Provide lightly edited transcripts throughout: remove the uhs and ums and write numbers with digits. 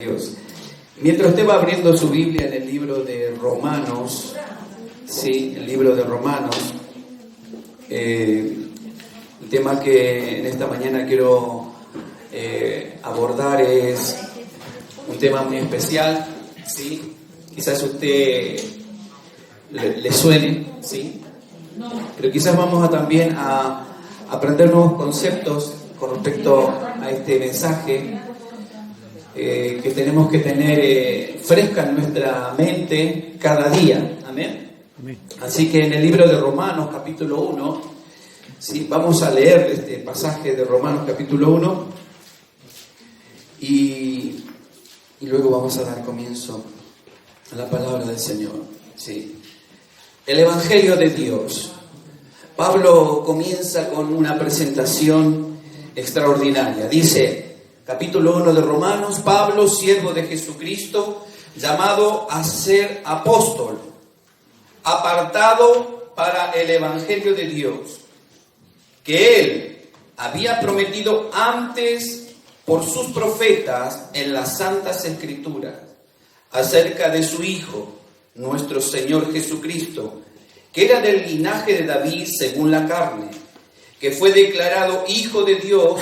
Dios. Mientras usted va abriendo su Biblia en el libro de Romanos, sí, el libro de Romanos, el tema que en esta mañana quiero abordar es un tema muy especial, sí, quizás a usted le suene, sí, pero quizás vamos también a aprender nuevos conceptos con respecto a este mensaje que tenemos que tener fresca en nuestra mente cada día. Amén. Así que en el libro de Romanos capítulo 1, ¿sí? Vamos a leer este pasaje de Romanos capítulo 1 y luego vamos a dar comienzo a la palabra del Señor. ¿Sí? El Evangelio de Dios. Pablo comienza con una presentación extraordinaria. Dice, capítulo 1 de Romanos: Pablo, siervo de Jesucristo, llamado a ser apóstol, apartado para el Evangelio de Dios, que Él había prometido antes por sus profetas en las Santas Escrituras, acerca de su Hijo, nuestro Señor Jesucristo, que era del linaje de David según la carne, que fue declarado Hijo de Dios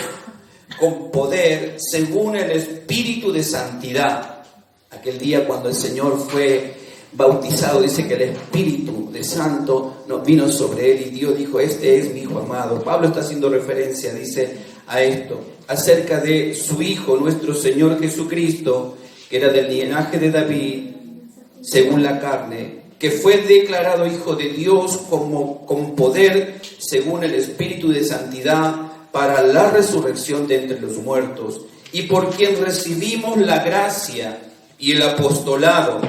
con poder según el Espíritu de Santidad. Aquel día cuando el Señor fue bautizado, dice que el Espíritu de Santo vino sobre él y Dios dijo: este es mi Hijo amado. Pablo está haciendo referencia, dice, a esto, acerca de su Hijo, nuestro Señor Jesucristo, que era del linaje de David según la carne, que fue declarado Hijo de Dios con poder según el Espíritu de Santidad, para la resurrección de entre los muertos, y por quien recibimos la gracia y el apostolado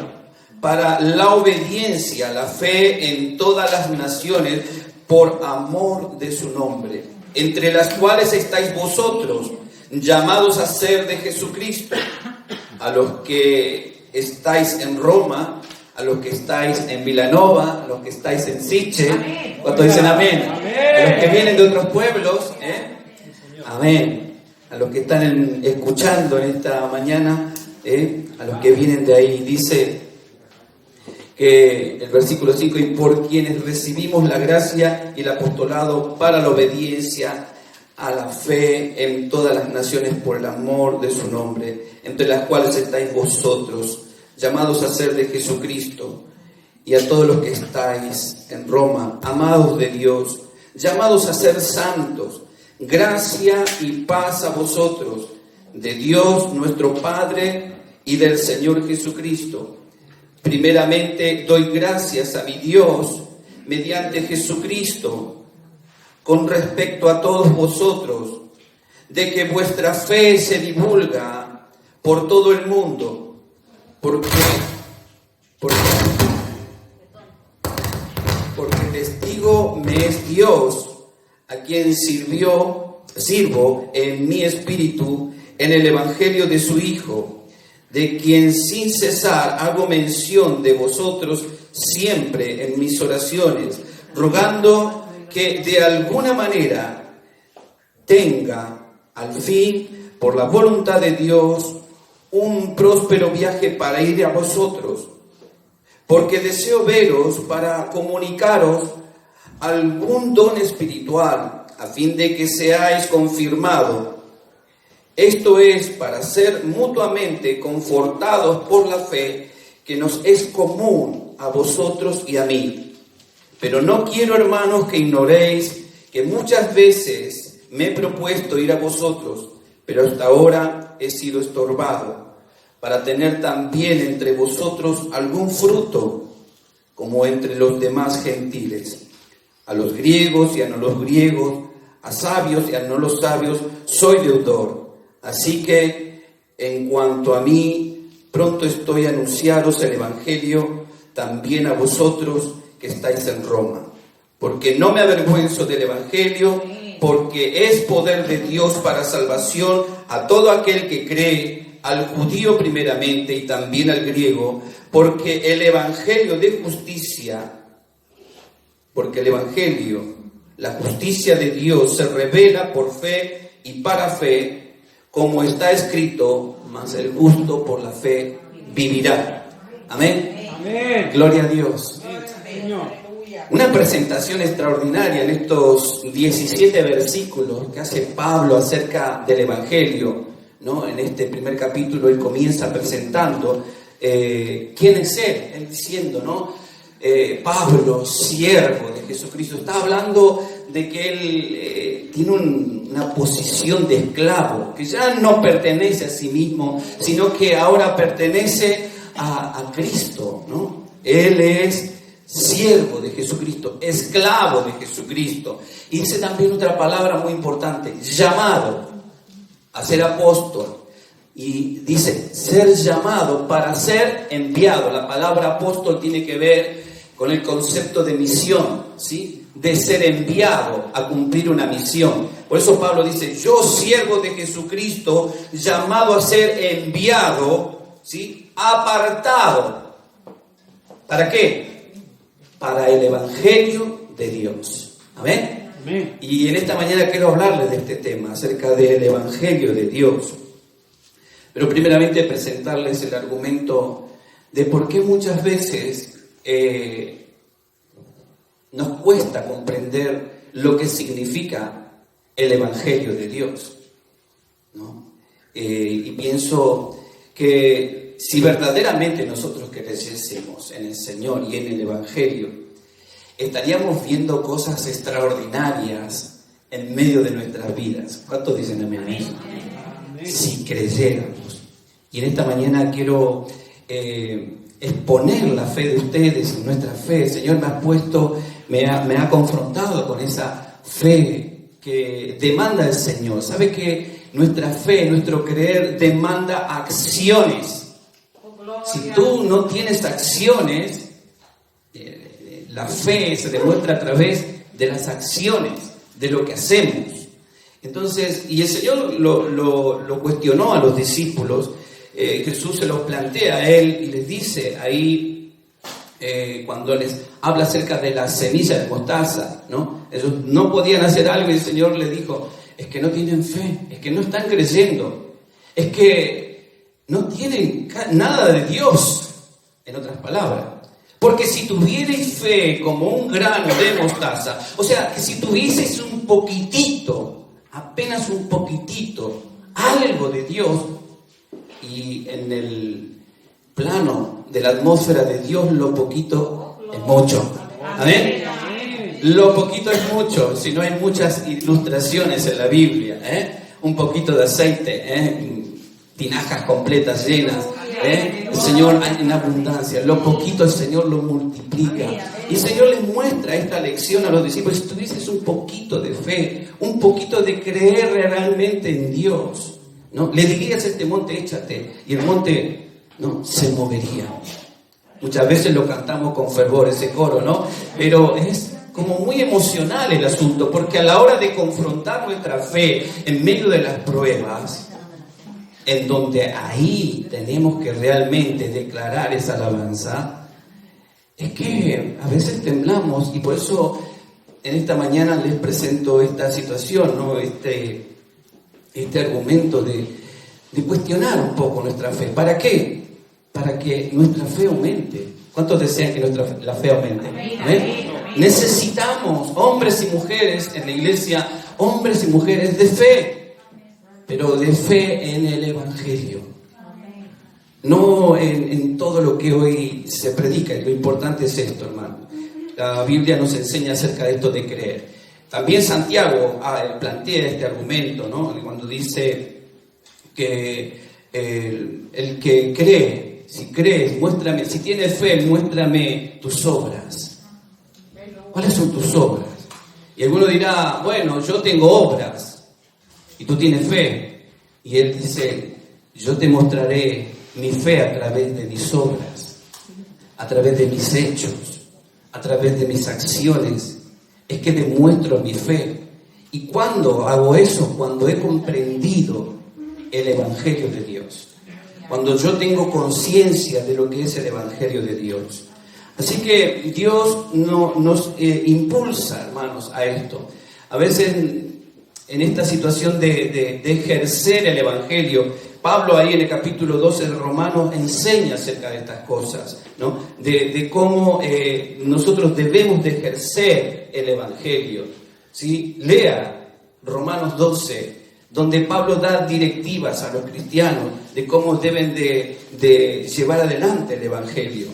para la obediencia, la fe en todas las naciones, por amor de su nombre, entre las cuales estáis vosotros, llamados a ser de Jesucristo, a los que estáis en Roma, a los que estáis en Vilanova, a los que estáis en Siche. ¿Cuántos dicen amén? A los que vienen de otros pueblos, amén. A los que están escuchando en esta mañana, a los que vienen de ahí. Dice que el versículo 5: y por quienes recibimos la gracia y el apostolado para la obediencia a la fe en todas las naciones por el amor de su nombre, entre las cuales estáis vosotros, llamados a ser de Jesucristo, y a todos los que estáis en Roma, amados de Dios, llamados a ser santos. Gracia y paz a vosotros, de Dios nuestro Padre y del Señor Jesucristo. Primeramente doy gracias a mi Dios mediante Jesucristo con respecto a todos vosotros, de que vuestra fe se divulga por todo el mundo, porque testigo me es Dios, a quien sirvo en mi espíritu en el Evangelio de su Hijo, de quien sin cesar hago mención de vosotros siempre en mis oraciones, rogando que de alguna manera tenga al fin, por la voluntad de Dios, un próspero viaje para ir a vosotros, porque deseo veros para comunicaros algún don espiritual, a fin de que seáis confirmados. Esto es para ser mutuamente confortados por la fe que nos es común a vosotros y a mí. Pero no quiero, hermanos, que ignoréis que muchas veces me he propuesto ir a vosotros, pero hasta ahora he sido estorbado, para tener también entre vosotros algún fruto, como entre los demás gentiles. A los griegos y a no los griegos, a sabios y a no los sabios, soy deudor. Así que, en cuanto a mí, pronto estoy a anunciaros el Evangelio también a vosotros que estáis en Roma. Porque no me avergüenzo del Evangelio, porque es poder de Dios para salvación a todo aquel que cree, al judío primeramente y también al griego, porque el Evangelio, la justicia de Dios se revela por fe y para fe, como está escrito: mas el justo por la fe vivirá. Amén. Amén. Gloria a Dios. Una presentación extraordinaria en estos 17 versículos que hace Pablo acerca del Evangelio, ¿no? En este primer capítulo él comienza presentando quién es él diciendo, ¿no? Pablo, siervo de Jesucristo. Está hablando de que él tiene una posición de esclavo, que ya no pertenece a sí mismo, sino que ahora pertenece a Cristo, ¿no? Él es siervo de Jesucristo, esclavo de Jesucristo. Y dice también otra palabra muy importante, llamado a ser apóstol. Y dice, ser llamado para ser enviado. La palabra apóstol tiene que ver con el concepto de misión, ¿sí? De ser enviado a cumplir una misión. Por eso Pablo dice, yo siervo de Jesucristo, llamado a ser enviado, ¿sí? Apartado. ¿Para qué? Para el Evangelio de Dios. ¿Amén? Amén. Y en esta mañana quiero hablarles de este tema, acerca del Evangelio de Dios. Pero primeramente presentarles el argumento de por qué muchas veces nos cuesta comprender lo que significa el Evangelio de Dios, ¿no? Y pienso que si verdaderamente nosotros creyésemos en el Señor y en el Evangelio, estaríamos viendo cosas extraordinarias en medio de nuestras vidas. ¿Cuántos dicen amén? Amén. Si creyéramos. Y en esta mañana quiero exponer la fe de ustedes en nuestra fe. El Señor me ha confrontado con esa fe que demanda el Señor. ¿Sabe que nuestra fe, nuestro creer demanda acciones? Si tú no tienes acciones, la fe se demuestra a través de las acciones, de lo que hacemos. Entonces, y el Señor lo cuestionó a los discípulos. Jesús se los plantea a él y les dice ahí, cuando les habla acerca de la semilla de mostaza, ¿no? Ellos no podían hacer algo y el Señor les dijo, es que no tienen fe, es que no están creyendo, es que no tienen nada de Dios, en otras palabras. Porque si tuvierais fe como un grano de mostaza, o sea, que si tuvieseis un poquitito, apenas un poquitito, algo de Dios, y en el plano de la atmósfera de Dios, lo poquito es mucho. ¿Amén? Lo poquito es mucho, si no hay muchas ilustraciones en la Biblia, un poquito de aceite, tinajas completas llenas, el Señor en abundancia, lo poquito el Señor lo multiplica. Y el Señor les muestra esta lección a los discípulos. Si tuvieses un poquito de fe, un poquito de creer realmente en Dios, ¿no? Le dirías a este monte, échate, y el monte, ¿no?, se movería. Muchas veces lo cantamos con fervor ese coro, ¿no? Pero es como muy emocional el asunto, porque a la hora de confrontar nuestra fe en medio de las pruebas, en donde ahí tenemos que realmente declarar esa alabanza, es que a veces temblamos. Y por eso en esta mañana les presento esta situación, ¿no? Este argumento de cuestionar un poco nuestra fe. ¿Para qué? Para que nuestra fe aumente. ¿Cuántos desean que la fe aumente? ¿Amén? Necesitamos hombres y mujeres en la iglesia, hombres y mujeres de fe, pero de fe en el Evangelio, no en todo lo que hoy se predica. Y lo importante es esto, hermano. La Biblia nos enseña acerca de esto de creer. También Santiago plantea este argumento, ¿no? Cuando dice que el que cree, si crees, muéstrame, si tienes fe, muéstrame tus obras. ¿Cuáles son tus obras? Y alguno dirá, bueno, yo tengo obras y tú tienes fe. Y él dice, yo te mostraré mi fe a través de mis obras, a través de mis hechos, a través de mis acciones. Es que demuestro mi fe. ¿Y cuándo hago eso? Cuando he comprendido el Evangelio de Dios. Cuando yo tengo conciencia de lo que es el Evangelio de Dios. Así que Dios nos impulsa, hermanos, a esto. A veces en esta situación de ejercer el Evangelio, Pablo ahí en el capítulo 12 de Romanos enseña acerca de estas cosas, ¿no? De cómo nosotros debemos de ejercer el Evangelio, ¿sí? Lea Romanos 12, donde Pablo da directivas a los cristianos de cómo deben de llevar adelante el Evangelio.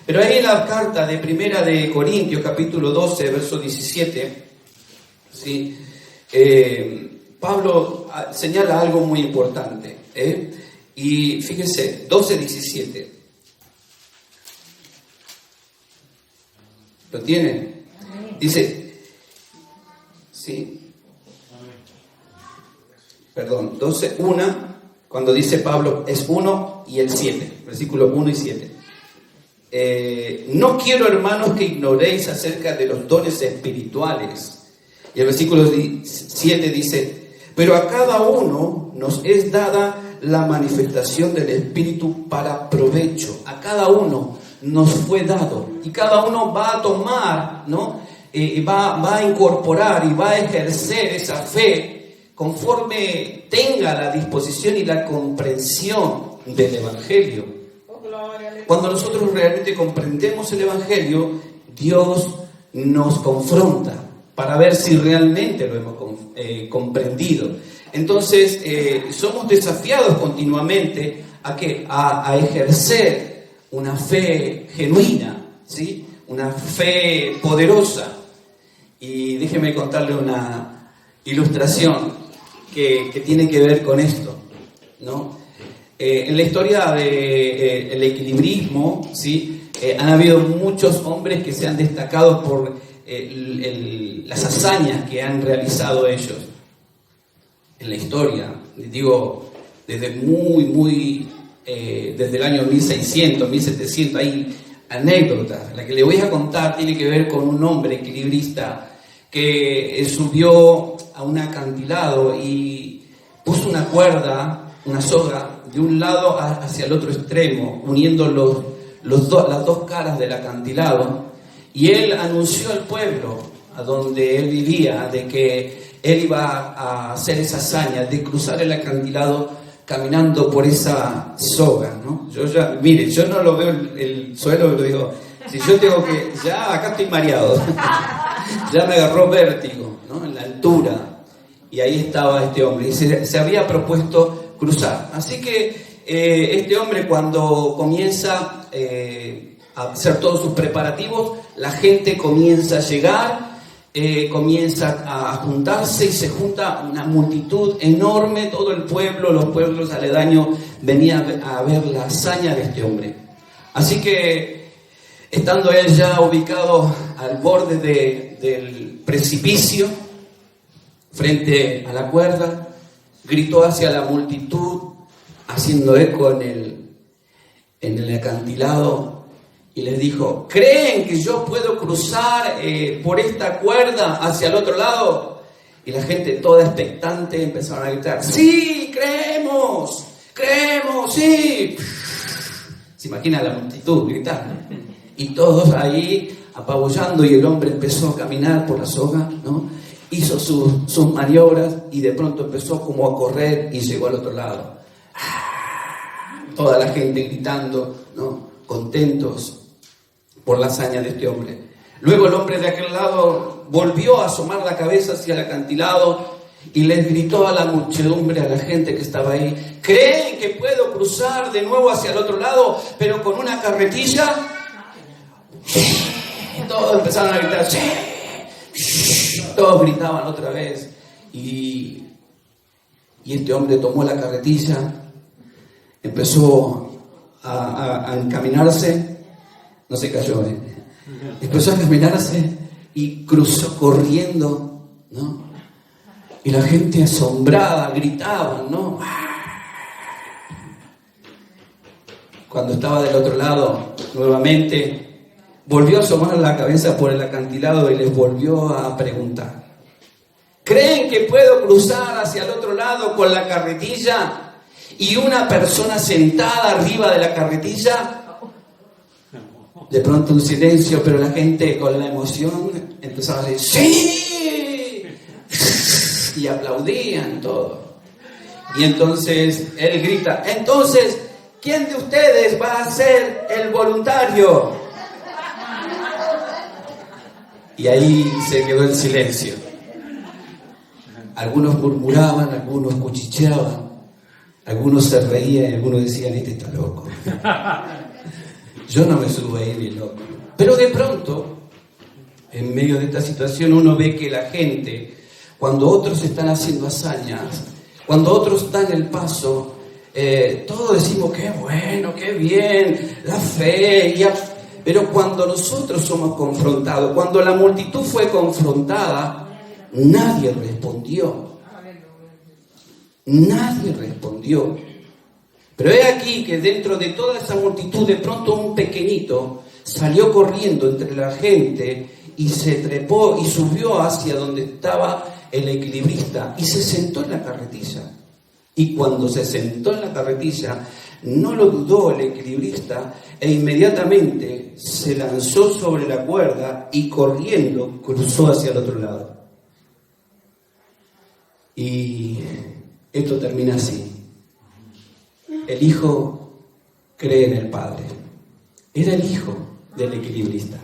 Pero ahí en la carta de Primera de Corintios, capítulo 12, verso 17, ¿sí? Pablo señala algo muy importante, y fíjense, 12:17. ¿Lo tienen? Dice, ¿sí? Perdón, 12:1, cuando dice Pablo, es 1 y el 7, versículos 1 y 7. No quiero, hermanos, que ignoréis acerca de los dones espirituales. Y el versículo 7 dice, pero a cada uno nos es dada la manifestación del Espíritu para provecho. A cada uno nos fue dado. Y cada uno va a tomar, ¿no? Va a incorporar y va a ejercer esa fe conforme tenga la disposición y la comprensión del Evangelio. Cuando nosotros realmente comprendemos el Evangelio, Dios nos confronta para ver si realmente lo hemos comprendido. Entonces, somos desafiados continuamente a ejercer una fe genuina, ¿sí? Una fe poderosa. Y déjeme contarle una ilustración que tiene que ver con esto, ¿no? En la historia del equilibrismo, ¿sí? Han habido muchos hombres que se han destacado por las hazañas que han realizado ellos en la historia. Digo, desde desde el año 1600, 1700, hay anécdotas. La que le voy a contar tiene que ver con un hombre equilibrista que subió a un acantilado y puso una cuerda, una soga, de un lado hacia el otro extremo, uniendo las dos caras del acantilado, y él anunció al pueblo a donde él vivía de que él iba a hacer esa hazaña de cruzar el acantilado caminando por esa soga, ¿no? Yo no lo veo el suelo, pero digo, si yo tengo que, ya acá estoy mareado, ya me agarró vértigo, ¿no? En la altura, y ahí estaba este hombre, y se había propuesto cruzar. Así que este hombre, cuando comienza a hacer todos sus preparativos, la gente comienza a llegar, comienza a juntarse, y se junta una multitud enorme. Todo el pueblo, los pueblos aledaños venían a ver la hazaña de este hombre. Así que, estando él ya ubicado al borde del precipicio, frente a la cuerda, gritó hacia la multitud, haciendo eco en el acantilado, y les dijo, ¿creen que yo puedo cruzar por esta cuerda hacia el otro lado? Y la gente, toda expectante, empezaron a gritar, ¡sí, creemos, sí! Se imagina la multitud gritando, y todos ahí apabullando, y el hombre empezó a caminar por la soga, ¿no? Hizo sus maniobras, y de pronto empezó como a correr y llegó al otro lado. Toda la gente gritando, ¿no? Contentos por la hazaña de este hombre. Luego el hombre de aquel lado volvió a asomar la cabeza hacia el acantilado y les gritó a la muchedumbre, a la gente que estaba ahí, ¿creen que puedo cruzar de nuevo hacia el otro lado, pero con una carretilla? Todos empezaron a gritar, ¡sí! Todos gritaban otra vez, y este hombre tomó la carretilla, empezó a encaminarse, no se cayó, empezó a caminarse y cruzó corriendo, ¿no? Y la gente asombrada gritaba, ¿no? Cuando estaba del otro lado, nuevamente volvió a asomar la cabeza por el acantilado y les volvió a preguntar, ¿creen que puedo cruzar hacia el otro lado con la carretilla y una persona sentada arriba de la carretilla? De pronto un silencio, pero la gente con la emoción empezaba a decir ¡sí! Y aplaudían todo. Y entonces él grita, entonces, ¿quién de ustedes va a ser el voluntario? Y ahí se quedó el silencio. Algunos murmuraban, algunos cuchicheaban, algunos se reían y algunos decían, este está loco. Yo no me subo a ir ni loco. Pero de pronto, en medio de esta situación, uno ve que la gente, cuando otros están haciendo hazañas, cuando otros dan el paso, todos decimos, qué bueno, qué bien, la fe, pero cuando nosotros somos confrontados, cuando la multitud fue confrontada, nadie respondió. Nadie respondió. Pero he aquí que dentro de toda esa multitud, de pronto un pequeñito salió corriendo entre la gente y se trepó y subió hacia donde estaba el equilibrista y se sentó en la carretilla. Y cuando se sentó en la carretilla, no lo dudó el equilibrista e inmediatamente se lanzó sobre la cuerda y corriendo cruzó hacia el otro lado. Y esto termina así. El hijo cree en el padre. Era el hijo del equilibrista.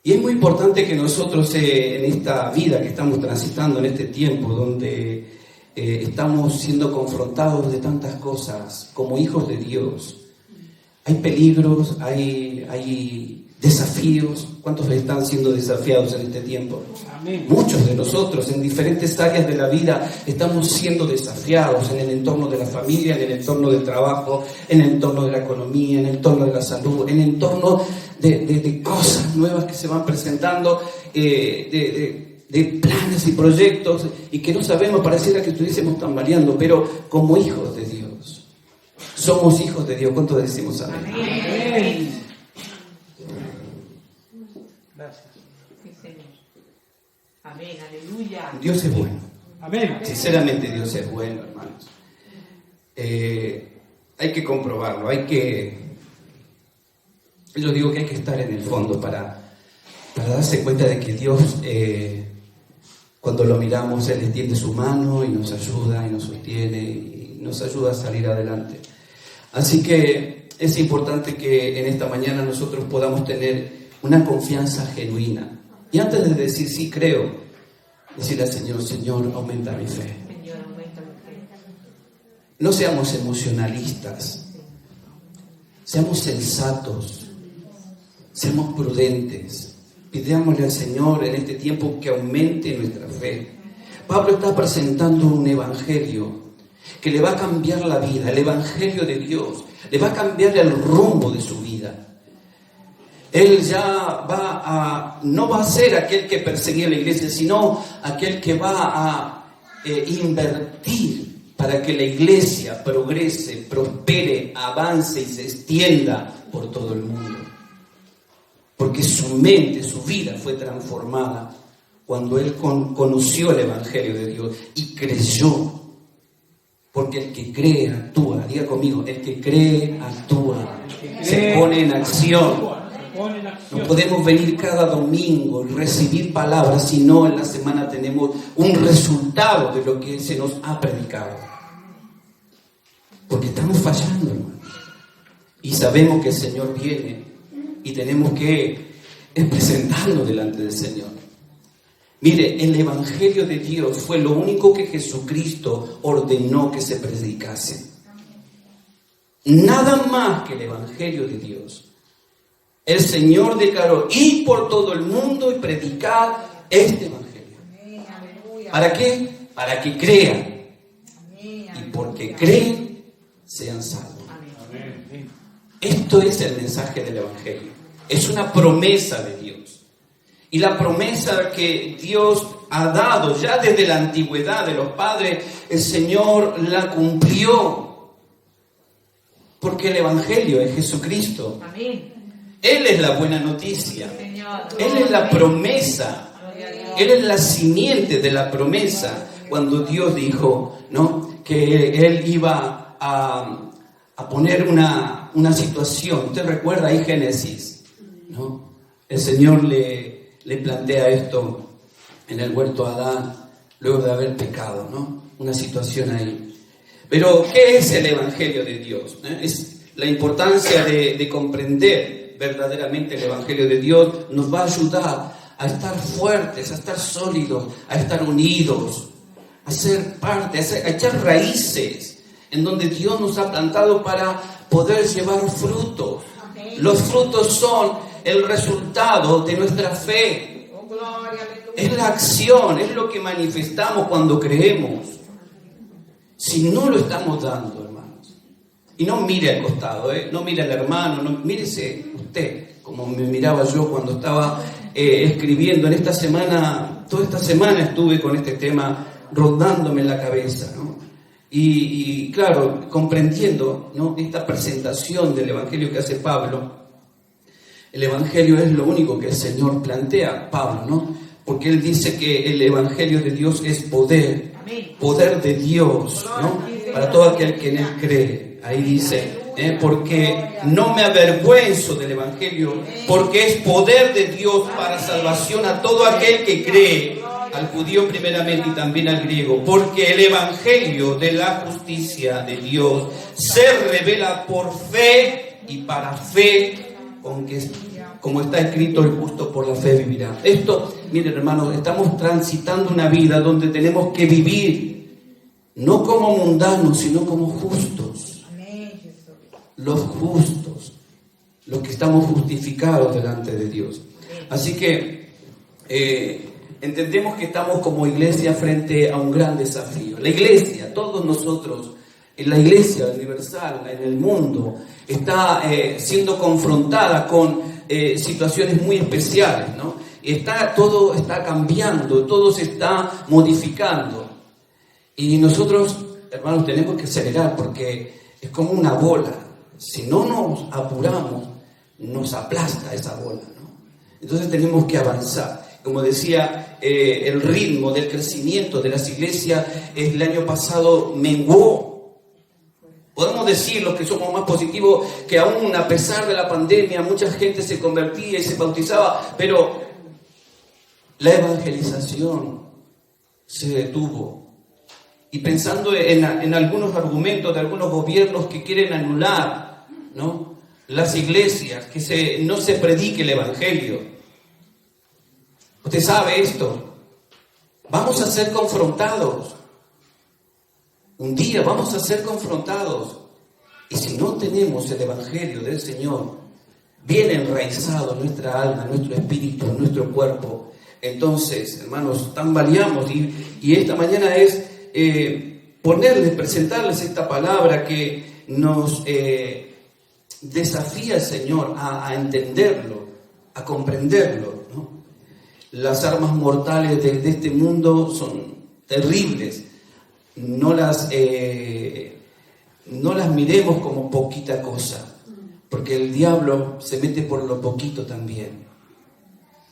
Y es muy importante que nosotros en esta vida que estamos transitando, en este tiempo donde estamos siendo confrontados de tantas cosas como hijos de Dios, hay peligros, hay desafíos. ¿Cuántos están siendo desafiados en este tiempo? Amén. Muchos de nosotros en diferentes áreas de la vida estamos siendo desafiados en el entorno de la familia, en el entorno del trabajo, en el entorno de la economía, en el entorno de la salud, en el entorno de cosas nuevas que se van presentando, de planes y proyectos y que no sabemos, pareciera que estuviésemos tambaleando, pero como hijos de Dios, somos hijos de Dios. ¿Cuántos decimos amén? Amén. Gracias. Sí, Señor. Amén, aleluya. Dios es bueno. Amén. Sinceramente Dios es bueno, hermanos. Hay que comprobarlo, yo digo que hay que estar en el fondo para darse cuenta de que Dios, cuando lo miramos, Él extiende su mano y nos ayuda y nos sostiene y nos ayuda a salir adelante. Así que es importante que en esta mañana nosotros podamos tener una confianza genuina. Y antes de decir sí creo, decirle al Señor, Señor, aumenta mi fe. No seamos emocionalistas, seamos sensatos, seamos prudentes. Pidámosle al Señor en este tiempo que aumente nuestra fe. Pablo está presentando un evangelio que le va a cambiar la vida, el evangelio de Dios, le va a cambiar el rumbo de su vida. Él ya no va a ser aquel que perseguía la iglesia, sino aquel que va a invertir para que la iglesia progrese, prospere, avance y se extienda por todo el mundo. Porque su mente, su vida fue transformada cuando él conoció el evangelio de Dios y creyó. Porque el que cree actúa. Diga conmigo, el que cree actúa, se pone en acción. No podemos venir cada domingo y recibir palabras si no en la semana tenemos un resultado de lo que se nos ha predicado. Porque estamos fallando, hermano. Y sabemos que el Señor viene y tenemos que presentarnos delante del Señor. Mire, el evangelio de Dios fue lo único que Jesucristo ordenó que se predicase. Nada más que el evangelio de Dios. El Señor declaró: ir por todo el mundo y predicar este evangelio. ¿Para qué? Para que crean. Y porque creen, sean salvos. Esto es el mensaje del evangelio. Es una promesa de Dios. Y la promesa que Dios ha dado ya desde la antigüedad de los padres, el Señor la cumplió. Porque el evangelio es Jesucristo. Amén. Él es la buena noticia. Él es la promesa. Él es la simiente de la promesa. Cuando Dios dijo, ¿no?, que Él iba a poner una situación. Usted recuerda ahí Génesis, ¿no? El Señor le plantea esto en el huerto a Adán, luego de haber pecado, ¿no? una situación ahí. Pero, ¿qué es el Evangelio de Dios? Es la importancia de comprender verdaderamente el Evangelio de Dios. Nos va a ayudar a estar fuertes, a estar sólidos, a estar unidos, a ser parte, a echar raíces en donde Dios nos ha plantado para poder llevar frutos. Los frutos son el resultado de nuestra fe. Es la acción, es lo que manifestamos cuando creemos. Si no lo estamos dando, hermanos, y no mire al costado, no mire al hermano, no, mírese usted, como me miraba yo cuando estaba escribiendo en esta semana. Toda esta semana estuve con este tema rodándome en la cabeza, ¿no? Y claro, comprendiendo, ¿no?, esta presentación del Evangelio que hace Pablo. El Evangelio es lo único que el Señor plantea, Pablo, ¿no? Porque él dice que el Evangelio de Dios es poder de Dios, ¿no?, para todo aquel que en él cree. Ahí dice, porque no me avergüenzo del Evangelio, porque es poder de Dios para salvación a todo aquel que cree, al judío primeramente y también al griego, porque el Evangelio de la justicia de Dios se revela por fe y para fe, como está escrito, el justo por la fe vivirá. Esto, miren hermanos, estamos transitando una vida donde tenemos que vivir no como mundanos, sino como justos. Los justos, los que estamos justificados delante de Dios. Así que entendemos que estamos como iglesia frente a un gran desafío. La iglesia, todos nosotros, la iglesia universal en el mundo, está siendo confrontada con situaciones muy especiales, ¿no? Todo está cambiando, todo se está modificando. Y nosotros, hermanos, tenemos que acelerar porque es como una bola. Si no nos apuramos, nos aplasta esa bola, ¿no? Entonces tenemos que avanzar. Como decía, el ritmo del crecimiento de las iglesias el año pasado menguó. Podemos decir, los que somos más positivos, que aún a pesar de la pandemia mucha gente se convertía y se bautizaba, pero la evangelización se detuvo. Y pensando en algunos argumentos de algunos gobiernos que quieren anular, ¿no?, las iglesias, que no se predique el evangelio. Usted sabe esto. Vamos a ser confrontados. Un día vamos a ser confrontados. Y si no tenemos el evangelio del Señor bien enraizado en nuestra alma, en nuestro espíritu, en nuestro cuerpo, entonces, hermanos, tambaleamos. Y esta mañana es presentarles esta palabra que nos desafía al Señor a entenderlo, a comprenderlo, ¿no? Las armas mortales de este mundo son terribles. No las miremos como poquita cosa, porque el diablo se mete por lo poquito también.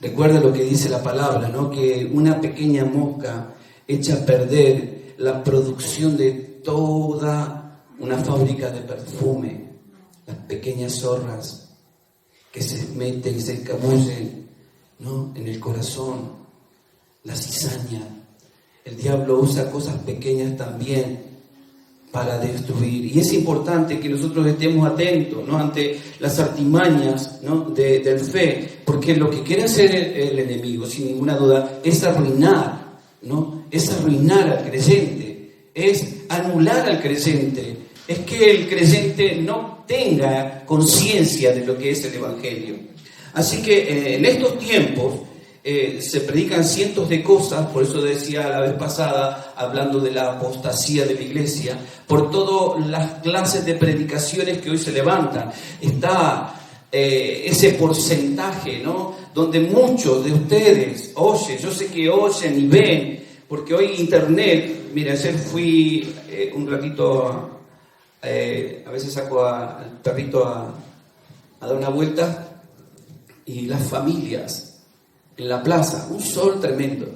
Recuerda lo que dice la palabra, ¿no?, que una pequeña mosca echa a perder la producción de toda una fábrica de perfume. Las pequeñas zorras que se meten y se escabullen, ¿no?, en el corazón, la cizaña. El diablo usa cosas pequeñas también para destruir. Y es importante que nosotros estemos atentos, ¿no?, ante las artimañas, ¿no?, del fe, porque lo que quiere hacer el enemigo, sin ninguna duda, es arruinar, ¿no?, es arruinar al creyente, es anular al creyente, es que el creyente no tenga conciencia de lo que es el evangelio. Así que en estos tiempos se predican cientos de cosas, por eso decía la vez pasada, hablando de la apostasía de la iglesia, por todas las clases de predicaciones que hoy se levantan. Está ese porcentaje, ¿no?, donde muchos de ustedes oyen, yo sé que oyen y ven, porque hoy internet, mira, ayer fui un ratito, a veces saco al perrito a dar una vuelta, y las familias en la plaza, un sol tremendo,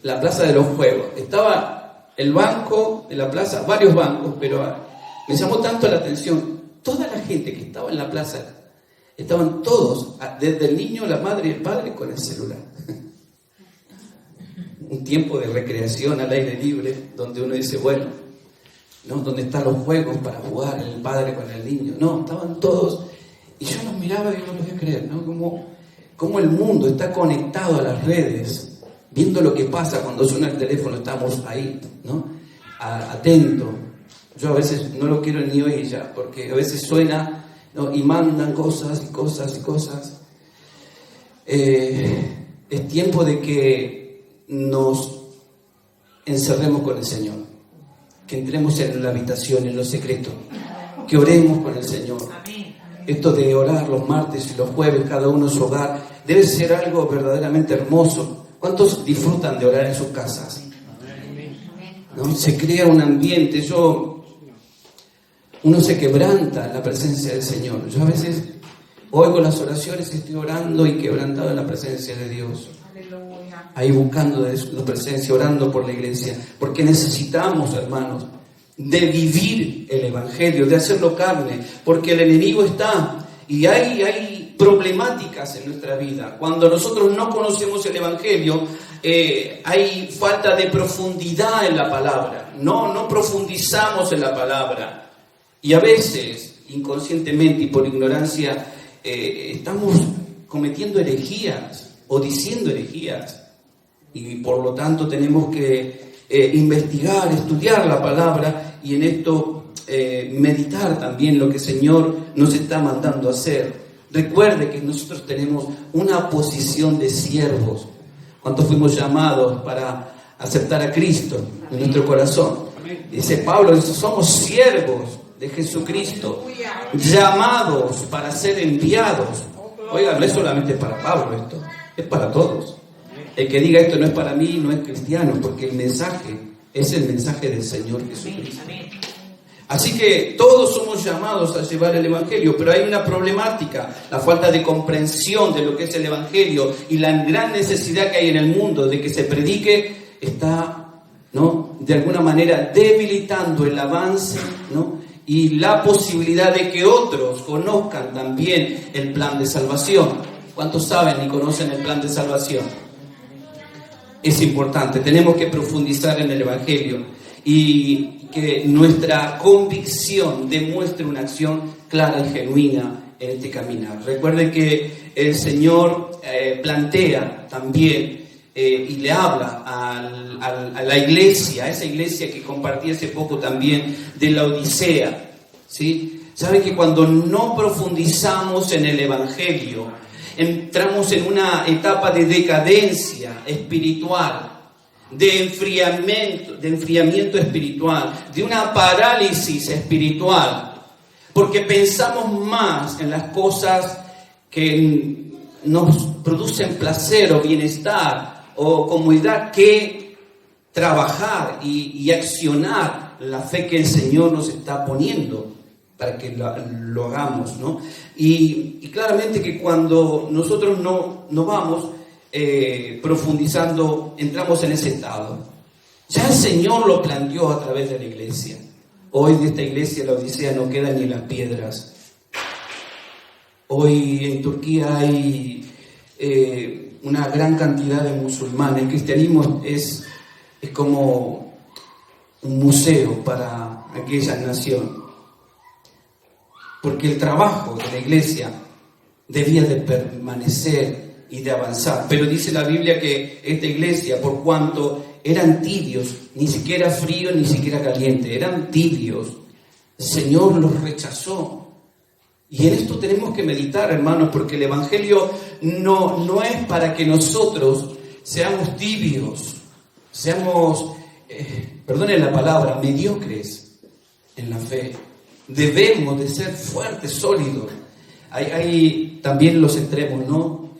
la plaza de los juegos, estaba el banco de la plaza, varios bancos, pero me llamó tanto la atención, toda la gente que estaba en la plaza, estaban todos, desde el niño, la madre y el padre, con el celular. un tiempo de recreación al aire libre, donde uno dice, bueno, ¿no? ¿Dónde están los juegos para jugar el padre con el niño? No, estaban todos, y yo los miraba y no lo podía creer, ¿no? Como el mundo está conectado a las redes, viendo lo que pasa cuando suena el teléfono, estamos ahí, ¿no? Atentos. Yo a veces no lo quiero ni oír ya, porque a veces suena, ¿no? Y mandan cosas y cosas y cosas. Es tiempo de que nos encerremos con el Señor, que entremos en la habitación, en lo secreto, que oremos con el Señor. Esto de orar los martes y los jueves, cada uno en su hogar, debe ser algo verdaderamente hermoso. ¿Cuántos disfrutan de orar en sus casas? ¿No? Se crea un ambiente, uno se quebranta en la presencia del Señor. Yo a veces oigo las oraciones y estoy orando y quebrantado en la presencia de Dios. Ahí buscando de su presencia, orando por la iglesia, porque necesitamos, hermanos, de vivir el Evangelio, de hacerlo carne, porque el enemigo está, y hay problemáticas en nuestra vida. Cuando nosotros no conocemos el Evangelio, hay falta de profundidad en la palabra, no profundizamos en la palabra, y a veces, inconscientemente y por ignorancia, estamos cometiendo herejías o diciendo herejías. Y por lo tanto tenemos que investigar, estudiar la palabra y en esto meditar también lo que el Señor nos está mandando a hacer. Recuerde que nosotros tenemos una posición de siervos. ¿Cuántos fuimos llamados para aceptar a Cristo en nuestro corazón? Dice Pablo, somos siervos de Jesucristo, llamados para ser enviados. Oigan, no es solamente para Pablo esto, es para todos. El que diga esto no es para mí, no es cristiano, porque el mensaje es el mensaje del Señor Jesucristo. Así que todos somos llamados a llevar el Evangelio, pero hay una problemática, la falta de comprensión de lo que es el Evangelio y la gran necesidad que hay en el mundo de que se predique está, ¿no?, de alguna manera debilitando el avance, ¿no?, y la posibilidad de que otros conozcan también el plan de salvación. ¿Cuántos saben y conocen el plan de salvación? Es importante, tenemos que profundizar en el Evangelio y que nuestra convicción demuestre una acción clara y genuina en este caminar. Recuerden que el Señor plantea también y le habla a la iglesia, a esa iglesia que compartí hace poco también de la Odisea, ¿sí? Saben que cuando no profundizamos en el Evangelio, entramos en una etapa de decadencia espiritual, de enfriamiento espiritual, de una parálisis espiritual, porque pensamos más en las cosas que nos producen placer o bienestar o comodidad que trabajar y accionar la fe que el Señor nos está poniendo para que lo hagamos, ¿no? Y claramente que cuando nosotros no vamos profundizando, entramos en ese estado. Ya el Señor lo planteó a través de la iglesia. Hoy de esta iglesia, la Odisea, no quedan ni las piedras. Hoy en Turquía hay una gran cantidad de musulmanes. El cristianismo es como un museo para aquella nación. Porque el trabajo de la iglesia debía de permanecer y de avanzar. Pero dice la Biblia que esta iglesia, por cuanto eran tibios, ni siquiera frío, ni siquiera caliente, eran tibios, el Señor los rechazó. Y en esto tenemos que meditar, hermanos, porque el Evangelio no es para que nosotros seamos tibios, seamos, perdonen la palabra, mediocres en la fe. Debemos de ser fuertes, sólidos. Hay también los extremos, ¿no?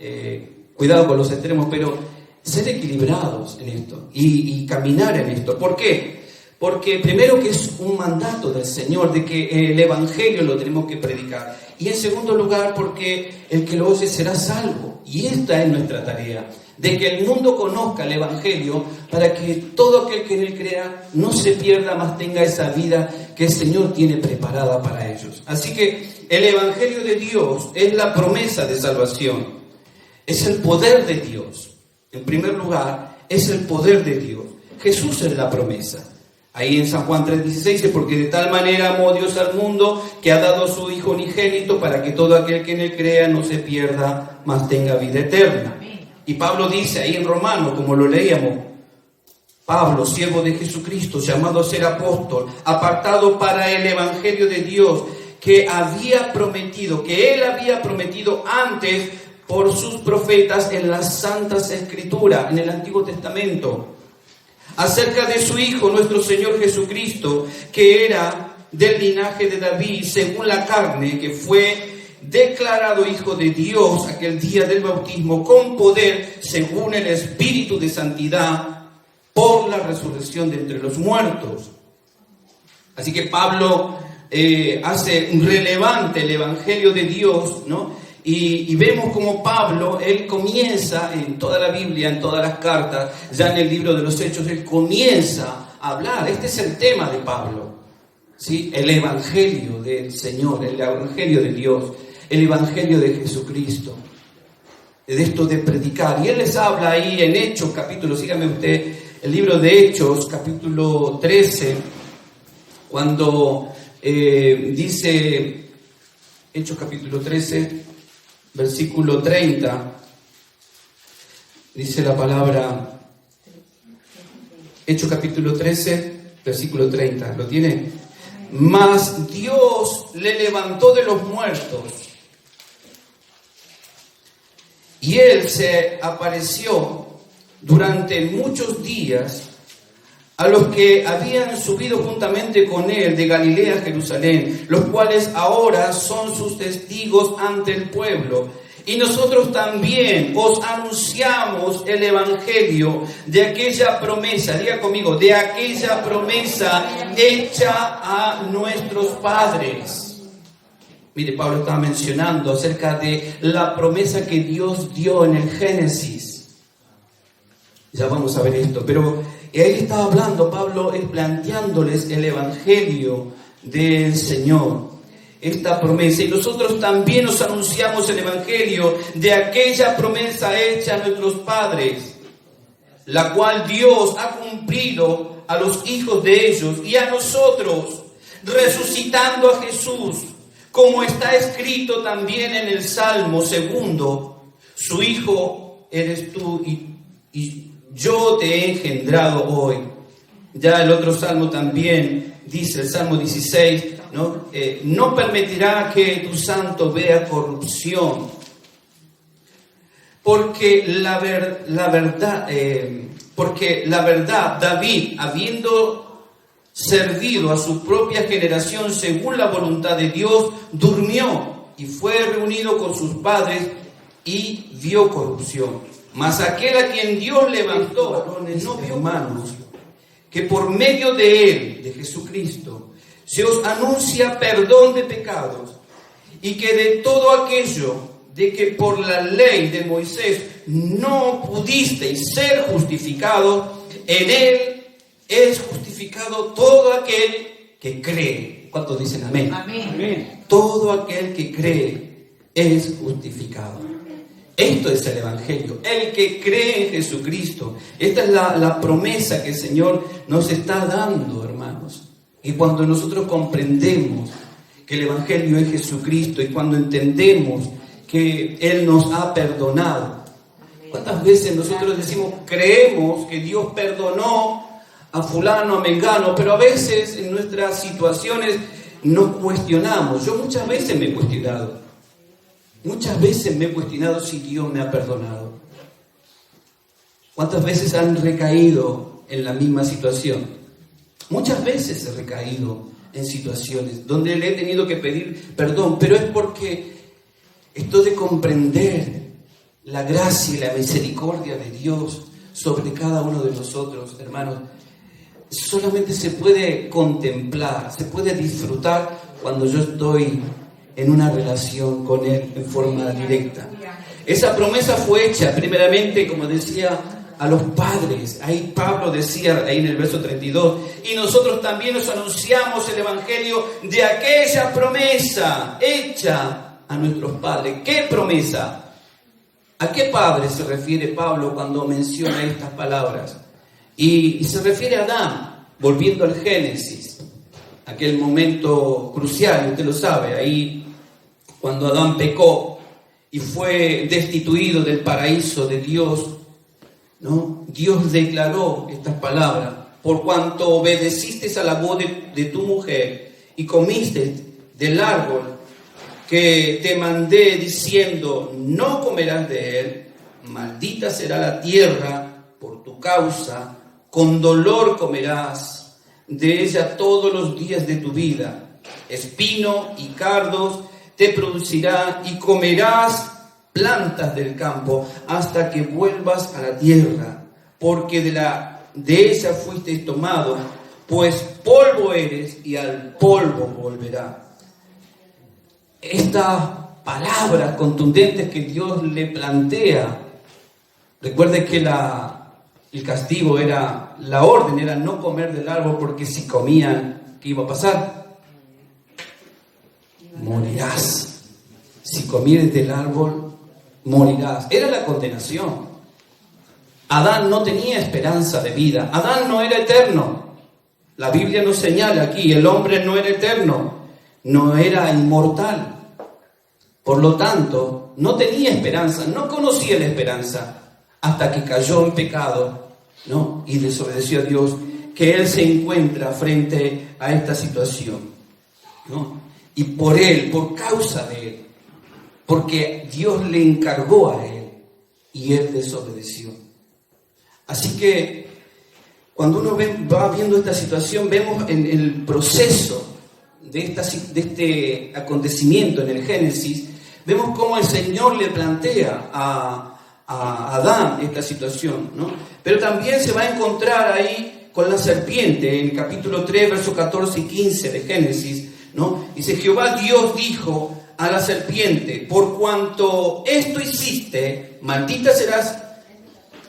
Cuidado con los extremos, pero ser equilibrados en esto y caminar en esto. ¿Por qué? Porque primero que es un mandato del Señor de que el Evangelio lo tenemos que predicar. Y en segundo lugar porque el que lo oye será salvo. Y esta es nuestra tarea, de que el mundo conozca el Evangelio para que todo aquel que en él crea no se pierda, más tenga esa vida que el Señor tiene preparada para ellos. Así que el Evangelio de Dios es la promesa de salvación, es el poder de Dios. En primer lugar, es el poder de Dios. Jesús es la promesa. Ahí en San Juan 3:16 dice, porque de tal manera amó Dios al mundo que ha dado a su Hijo unigénito para que todo aquel que en él crea no se pierda, mas tenga vida eterna. Y Pablo dice ahí en Romanos, como lo leíamos, Pablo, siervo de Jesucristo, llamado a ser apóstol, apartado para el evangelio de Dios, que él había prometido antes por sus profetas en las Santas Escrituras, en el Antiguo Testamento, acerca de su Hijo, nuestro Señor Jesucristo, que era del linaje de David, según la carne, que fue declarado Hijo de Dios aquel día del bautismo, con poder, según el Espíritu de Santidad, por la resurrección de entre los muertos. Así que Pablo hace relevante el Evangelio de Dios, ¿no? Y vemos como Pablo, él comienza en toda la Biblia, en todas las cartas, ya en el libro de los Hechos, él comienza a hablar. Este es el tema de Pablo, ¿sí? El Evangelio del Señor, el Evangelio de Dios, el Evangelio de Jesucristo, de esto de predicar. Y él les habla ahí en Hechos, capítulo, sígame usted, el libro de Hechos, capítulo 13, cuando dice, Hechos capítulo 13, versículo 30, dice la palabra, Hechos capítulo 13, versículo 30, ¿lo tiene? Mas Dios le levantó de los muertos, y él se apareció durante muchos días a los que habían subido juntamente con él de Galilea a Jerusalén, los cuales ahora son sus testigos ante el pueblo. Y nosotros también os anunciamos el evangelio de aquella promesa, diga conmigo, de aquella promesa hecha a nuestros padres. Mire, Pablo estaba mencionando acerca de la promesa que Dios dio en el Génesis. Ya vamos a ver esto, pero ahí estaba hablando Pablo, planteándoles el evangelio del Señor, esta promesa. Y nosotros también nos anunciamos el evangelio de aquella promesa hecha a nuestros padres, la cual Dios ha cumplido a los hijos de ellos y a nosotros, resucitando a Jesús, como está escrito también en el Salmo 2, su Hijo eres tú y yo te he engendrado hoy. Ya el otro salmo también dice, el Salmo 16, ¿no? No permitirá que tu santo vea corrupción. Porque la verdad, David, habiendo servido a su propia generación según la voluntad de Dios, durmió y fue reunido con sus padres y vio corrupción. Mas aquel a quien Dios levantó, varones, no vio manos, que por medio de él, de Jesucristo, se os anuncia perdón de pecados, y que de todo aquello de que por la ley de Moisés no pudisteis ser justificados, en él es justificado todo aquel que cree. ¿Cuántos dicen amén? Amén. Amén. Todo aquel que cree es justificado. Esto es el Evangelio, el que cree en Jesucristo. Esta es la promesa que el Señor nos está dando, hermanos. Y cuando nosotros comprendemos que el Evangelio es Jesucristo y cuando entendemos que Él nos ha perdonado. ¿Cuántas veces nosotros decimos, creemos que Dios perdonó a fulano, a mengano, pero a veces en nuestras situaciones nos cuestionamos? Yo muchas veces me he cuestionado. Muchas veces me he cuestionado si Dios me ha perdonado. ¿Cuántas veces han recaído en la misma situación? Muchas veces he recaído en situaciones donde le he tenido que pedir perdón, pero es porque esto de comprender la gracia y la misericordia de Dios sobre cada uno de nosotros, hermanos, solamente se puede contemplar, se puede disfrutar cuando yo estoy en una relación con Él en forma directa. Esa promesa fue hecha primeramente, como decía, a los padres. Ahí Pablo decía, ahí en el verso 32, y nosotros también nos anunciamos el evangelio de aquella promesa hecha a nuestros padres. ¿Qué promesa? ¿A qué padre se refiere Pablo cuando menciona estas palabras? Y se refiere a Adán, volviendo al Génesis, aquel momento crucial, usted lo sabe, ahí cuando Adán pecó y fue destituido del paraíso de Dios, ¿no? Dios declaró estas palabras: por cuanto obedeciste a la voz de tu mujer y comiste del árbol que te mandé diciendo, no comerás de él, maldita será la tierra por tu causa, con dolor comerás de ella todos los días de tu vida. Espino y cardos te producirá y comerás plantas del campo hasta que vuelvas a la tierra, porque de ella fuiste tomado, pues polvo eres y al polvo volverás. Estas palabras contundentes que Dios le plantea, recuerde que el castigo era, la orden era no comer del árbol, porque si comían, ¿qué iba a pasar? Morirás. Si comieres del árbol, morirás. Era la condenación. Adán no tenía esperanza de vida. Adán no era eterno. La Biblia nos señala aquí, el hombre no era eterno, no era inmortal. Por lo tanto, no tenía esperanza, no conocía la esperanza hasta que cayó en pecado, ¿no? Y desobedeció a Dios, que él se encuentra frente a esta situación, ¿no? Y por él, por causa de él, porque Dios le encargó a él y él desobedeció. Así que cuando uno va viendo esta situación, vemos en el proceso de este acontecimiento en el Génesis, vemos cómo el Señor le plantea a Adán esta situación, ¿no? Pero también se va a encontrar ahí con la serpiente, en el capítulo 3, versos 14 y 15 de Génesis, ¿no? Dice: Jehová Dios dijo a la serpiente, por cuanto esto hiciste, maldita serás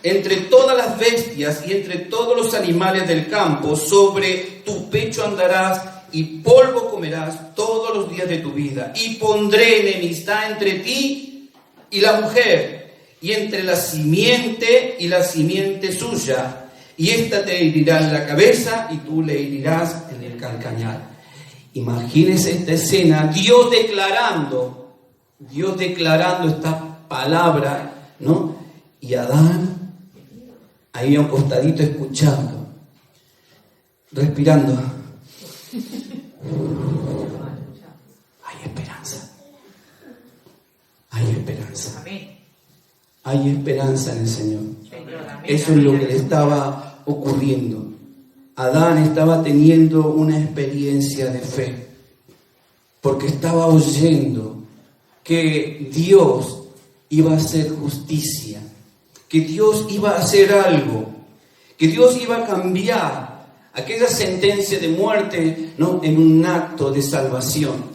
entre todas las bestias y entre todos los animales del campo, sobre tu pecho andarás y polvo comerás todos los días de tu vida. Y pondré enemistad entre ti y la mujer, y entre la simiente y la simiente suya, y ésta te herirá en la cabeza y tú le herirás en el calcañar. Imagínense esta escena, Dios declarando esta palabra, ¿no? Y Adán ahí a un costadito escuchando, respirando. Hay esperanza. Hay esperanza. Hay esperanza en el Señor. Eso es lo que le estaba ocurriendo. Adán estaba teniendo una experiencia de fe, porque estaba oyendo que Dios iba a hacer justicia, que Dios iba a hacer algo, que Dios iba a cambiar aquella sentencia de muerte, ¿no?, en un acto de salvación.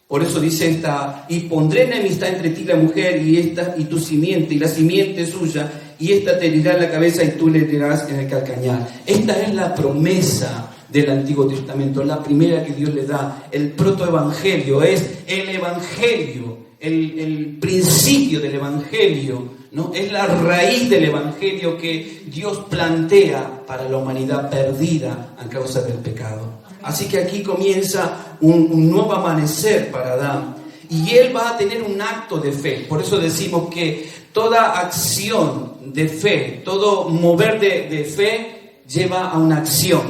Por eso dice y pondré enemistad entre ti y la mujer, y tu simiente, y la simiente suya, y esta te herirá en la cabeza y tú le herirás en el calcañar. Esta es la promesa del Antiguo Testamento, la primera que Dios le da. El protoevangelio es el evangelio, el principio del evangelio, ¿no? Es la raíz del evangelio que Dios plantea para la humanidad perdida a causa del pecado. Así que aquí comienza un nuevo amanecer para Adán, y él va a tener un acto de fe. Por eso decimos que toda acción de fe, todo mover de fe lleva a una acción.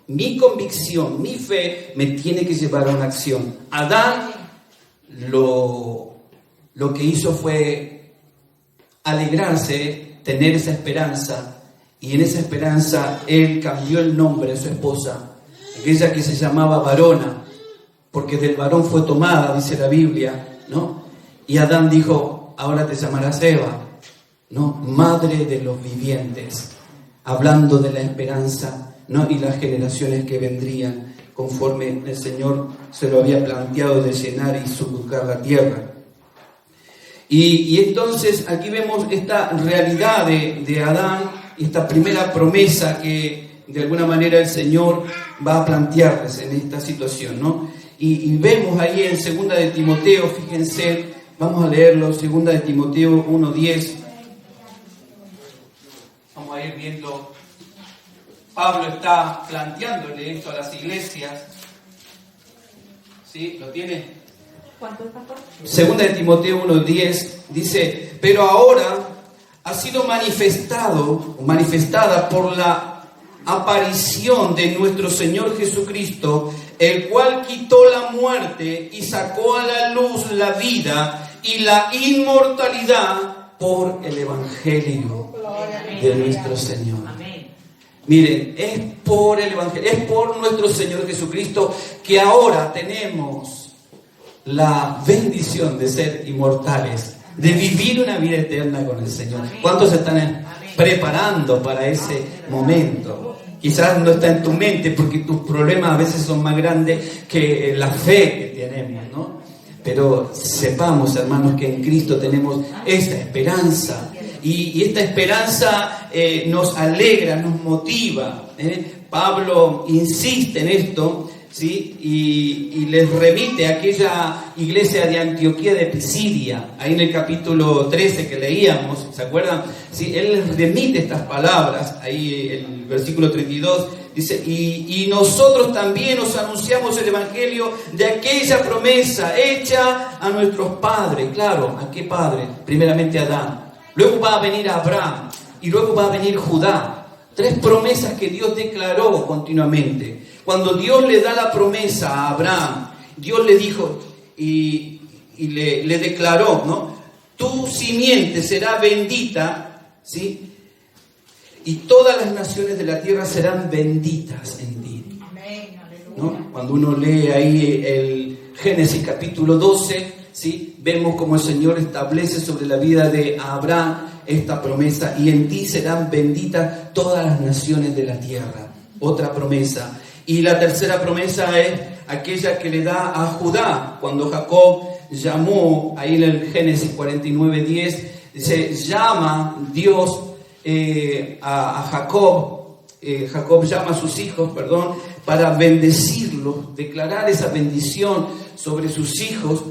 Mi convicción, mi fe me tiene que llevar a una acción. Adán lo que hizo fue alegrarse, tener esa esperanza, y en esa esperanza él cambió el nombre de su esposa, aquella que se llamaba varona, porque del varón fue tomada, dice la Biblia, ¿no? Y Adán dijo: ahora te llamarás Eva, ¿no? Madre de los vivientes, hablando de la esperanza, ¿no? Y las generaciones que vendrían, conforme el Señor se lo había planteado, de llenar y subjugar la tierra. Y entonces aquí vemos esta realidad de Adán, esta primera promesa que de alguna manera el Señor va a plantearles en esta situación, ¿no? Y vemos ahí en 2 de Timoteo, fíjense, Vamos a leerlo, 2 de Timoteo 1:10. Vamos a ir viendo. Pablo está planteándole esto a las iglesias. ¿Sí? ¿Lo tiene? ¿Cuánto es, pastor? 2 de Timoteo 1:10 dice: pero ahora ha sido manifestada por la aparición de nuestro Señor Jesucristo, el cual quitó la muerte y sacó a la luz la vida y la inmortalidad por el Evangelio de nuestro Señor. Miren, es por el Evangelio, es por nuestro Señor Jesucristo que ahora tenemos la bendición de ser inmortales, de vivir una vida eterna con el Señor. ¿Cuántos se están preparando para ese momento? Quizás no está en tu mente porque tus problemas a veces son más grandes que la fe que tenemos, ¿no? Pero sepamos, hermanos, que en Cristo tenemos esta esperanza. Y esta esperanza nos alegra, nos motiva. Pablo insiste en esto, ¿sí? Y les remite a aquella iglesia de Antioquía de Pisidia, ahí en el capítulo 13 que leíamos, ¿se acuerdan? ¿Sí? Él les remite estas palabras, ahí el versículo 32, dice: y nosotros también os anunciamos el Evangelio de aquella promesa hecha a nuestros padres. Claro, ¿a qué padre? Primeramente a Adán. Luego va a venir Abraham y luego va a venir Judá. 3 promesas que Dios declaró continuamente. Cuando Dios le da la promesa a Abraham, Dios le dijo y le declaró, ¿no? Tu simiente será bendita, ¿sí? Y todas las naciones de la tierra serán benditas en ti. ¿No? Cuando uno lee ahí el Génesis capítulo 12, ¿sí? Vemos como el Señor establece sobre la vida de Abraham esta promesa: y en ti serán benditas todas las naciones de la tierra. Otra promesa. Y la tercera promesa es aquella que le da a Judá, cuando Jacob llamó, ahí en el Génesis 49:10, dice, llama Dios a Jacob, Jacob llama a sus hijos, para bendecirlos, declarar esa bendición sobre sus hijos.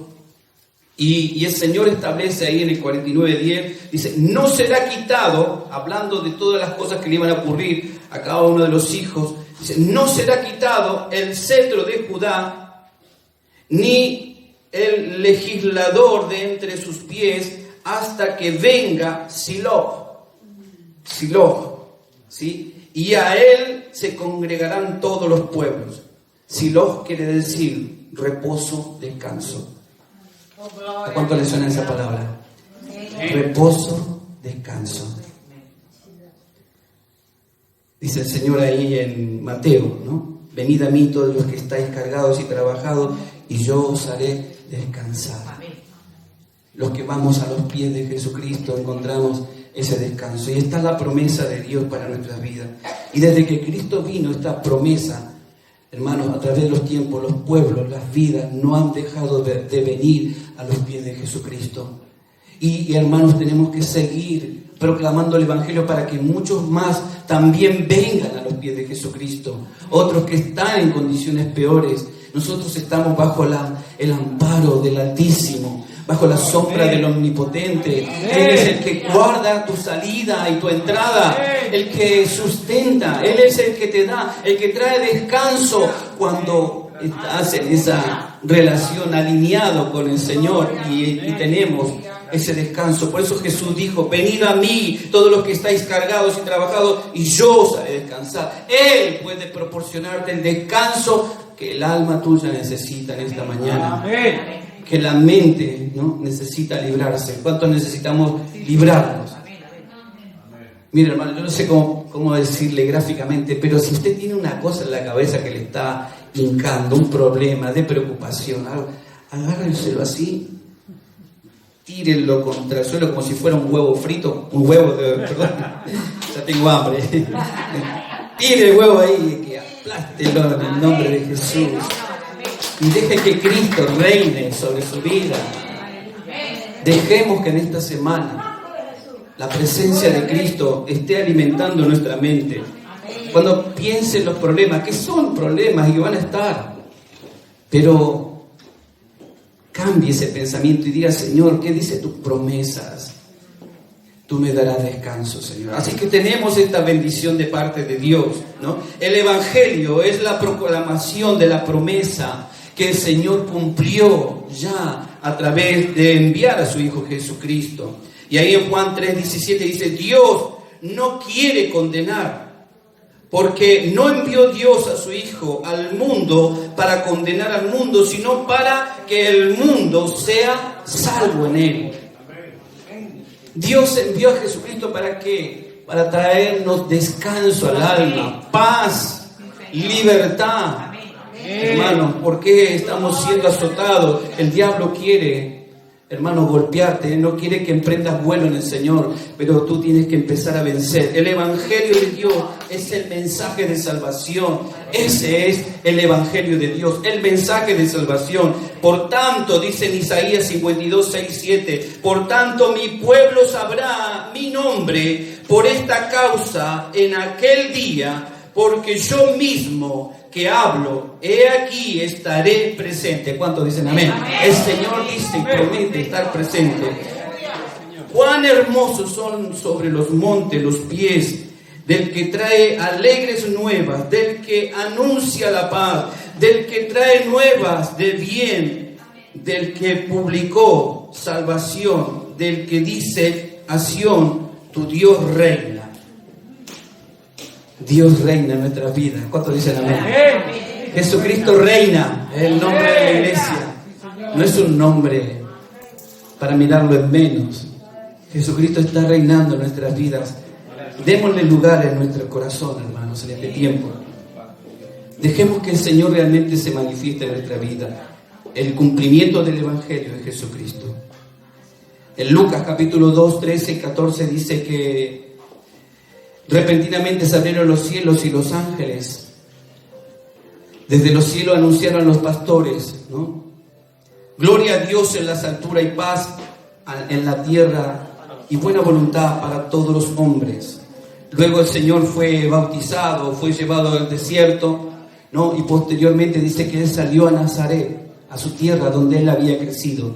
Y el Señor establece ahí en el 49:10, dice, no será quitado, hablando de todas las cosas que le iban a ocurrir a cada uno de los hijos, dice, no será quitado el cetro de Judá, ni el legislador de entre sus pies, hasta que venga Silo, ¿sí? Y a él se congregarán todos los pueblos. Silo quiere decir reposo, descanso. ¿A cuánto le suena esa palabra? Reposo, descanso. Dice el Señor ahí en Mateo, ¿no? Venid a mí todos los que estáis cargados y trabajados, y yo os haré descansar. Los que vamos a los pies de Jesucristo encontramos ese descanso. Y esta es la promesa de Dios para nuestras vidas. Y desde que Cristo vino, esta promesa, hermanos, a través de los tiempos, los pueblos, las vidas no han dejado de venir a los pies de Jesucristo. Y hermanos, tenemos que seguir proclamando el Evangelio para que muchos más también vengan a los pies de Jesucristo. Otros que están en condiciones peores. Nosotros estamos bajo el amparo del Altísimo, bajo la sombra del Omnipotente. Él es el que guarda tu salida y tu entrada, el que sustenta, Él es el que te da, el que trae descanso cuando estás en esa relación alineado con el Señor y tenemos ese descanso. Por eso Jesús dijo, venid a mí todos los que estáis cargados y trabajados, y yo os haré descansar. Él puede proporcionarte el descanso que el alma tuya necesita en esta mañana. Amén. Que la mente, ¿no?, necesita librarse. ¿Cuántos necesitamos librarnos? Mire, hermano, yo no sé cómo decirle gráficamente, pero si usted tiene una cosa en la cabeza que le está hincando, un problema de preocupación, algo, agárrenselo así, tírenlo contra el suelo como si fuera un huevo frito, perdón, ya tengo hambre. Tire el huevo ahí, que aplástelo en el nombre de Jesús. Y deje que Cristo reine sobre su vida. Dejemos que en esta semana la presencia de Cristo esté alimentando nuestra mente. Cuando piensen los problemas, que son problemas y van a estar, pero cambie ese pensamiento y diga: Señor, ¿qué dice tus promesas? Tú me darás descanso, Señor. Así que tenemos esta bendición de parte de Dios, ¿no? El Evangelio es la proclamación de la promesa que el Señor cumplió ya a través de enviar a su Hijo Jesucristo. Y ahí en Juan 3:17 dice: Dios no quiere condenar, porque no envió Dios a su Hijo al mundo para condenar al mundo, sino para que el mundo sea salvo en él. Dios envió a Jesucristo ¿para qué? Para traernos descanso al alma, paz, libertad. Hermanos, ¿por qué estamos siendo azotados? El diablo quiere, hermano, golpearte, no quiere que emprendas vuelo en el Señor, pero tú tienes que empezar a vencer. El Evangelio de Dios es el mensaje de salvación. Ese es el Evangelio de Dios, el mensaje de salvación. Por tanto, dice en Isaías 52, 6, 7, por tanto mi pueblo sabrá mi nombre por esta causa en aquel día, porque yo mismo que hablo, he aquí estaré presente. ¿Cuántos dicen amén? El Señor dice y promete estar presente. Cuán hermosos son sobre los montes los pies del que trae alegres nuevas, del que anuncia la paz, del que trae nuevas de bien, del que publicó salvación, del que dice a Sión: tu Dios reina. Dios reina en nuestras vidas. ¿Cuántos dicen amén? Jesucristo reina, es el nombre de la iglesia. No es un nombre para mirarlo en menos. Jesucristo está reinando en nuestras vidas. Démosle lugar en nuestro corazón, hermanos, en este tiempo. Dejemos que el Señor realmente se manifieste en nuestra vida. El cumplimiento del Evangelio de Jesucristo. En Lucas capítulo 2, 13 y 14 dice que repentinamente se abrieron los cielos y los ángeles desde los cielos anunciaron a los pastores, ¿no? Gloria a Dios en las alturas y paz en la tierra y buena voluntad para todos los hombres. Luego el Señor fue bautizado, fue llevado al desierto, ¿no? Y posteriormente dice que Él salió a Nazaret, a su tierra donde Él había crecido.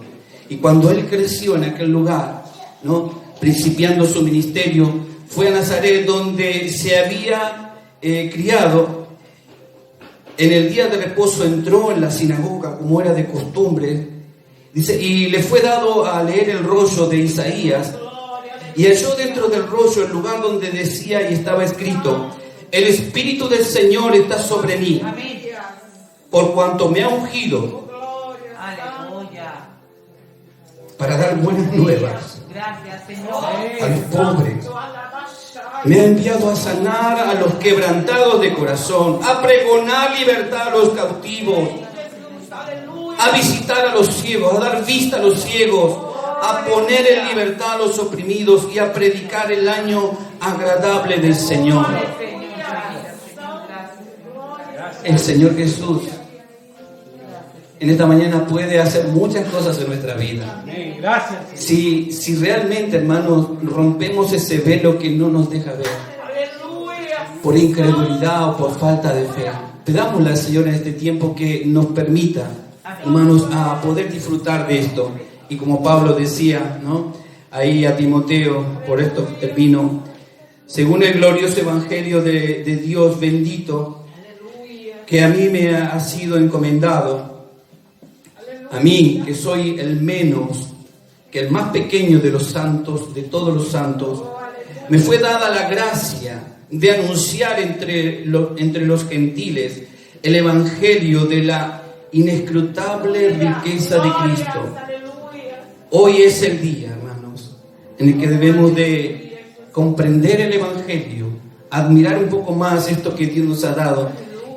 Y cuando Él creció en aquel lugar, ¿no? Principiando su ministerio, fue a Nazaret donde se había criado. En el día de reposo entró en la sinagoga como era de costumbre, dice, y le fue dado a leer el rollo de Isaías, y halló dentro del rollo el lugar donde decía y estaba escrito: el Espíritu del Señor está sobre mí, por cuanto me ha ungido para dar buenas nuevas a los pobres. Me ha enviado a sanar a los quebrantados de corazón, a pregonar libertad a los cautivos, a visitar a los ciegos, a dar vista a los ciegos, a poner en libertad a los oprimidos y a predicar el año agradable del Señor. El Señor Jesús en esta mañana puede hacer muchas cosas en nuestra vida. Si realmente, hermanos, rompemos ese velo que no nos deja ver por incredulidad o por falta de fe, pidámosle al Señor en este tiempo que nos permita, hermanos, a poder disfrutar de esto. Y como Pablo decía, ¿no? Ahí a Timoteo, por esto termino, según el glorioso evangelio de Dios bendito, que a mí me ha sido encomendado, a mí, que soy el menos, que el más pequeño de los santos, de todos los santos, me fue dada la gracia de anunciar entre los gentiles el evangelio de la inescrutable riqueza de Cristo. Hoy es el día, hermanos, en el que debemos de comprender el evangelio, admirar un poco más esto que Dios nos ha dado,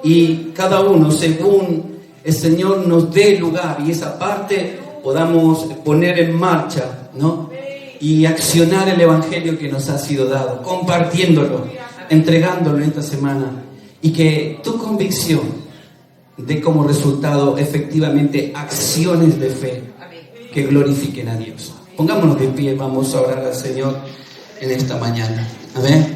y cada uno, según el Señor nos dé lugar y esa parte podamos poner en marcha, ¿no? Y accionar el evangelio que nos ha sido dado, compartiéndolo, entregándolo en esta semana, y que tu convicción dé como resultado efectivamente acciones de fe que glorifiquen a Dios. Pongámonos de pie, vamos a orar al Señor en esta mañana. Amén.